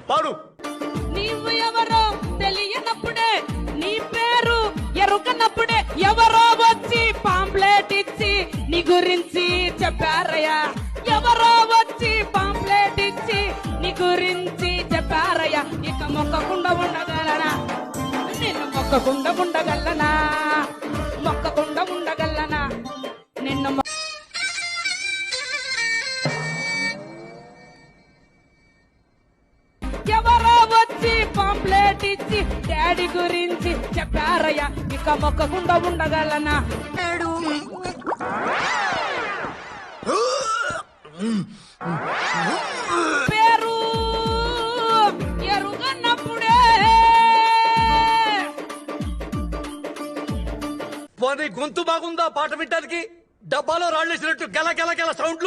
పాడు. నీవు ఎవరో తెలియనప్పుడే, నీ పేరు ఎరుకనప్పుడే ఎవరో వచ్చి పాంప్లెట్ ఇచ్చి నీ గురించి చెప్పారయ్యా. ఎవరో వచ్చి పాంప్లెట్ ఇచ్చి నీ గురించి చెప్పారయ్యా. ఇక మొక్కకుండా ఉండగలనా, నిన్ను మొక్కకుండా ఉండగలనా, మొక్కకుండా ఉండగలనా నిన్ను. ఎవరో వచ్చి పాంప్లెట్ ఇచ్చి డాడీ గురించి చెప్పారయ్యా. ఇక మొక్కకుండా ఉండగలనా. పేరు ఎరుగన్నప్పుడే పోనీ గొంతు బాగుందా పాట వినడానికి? డబ్బాలో రాళ్ళేసినట్టు గెల గెల గెల సౌండ్.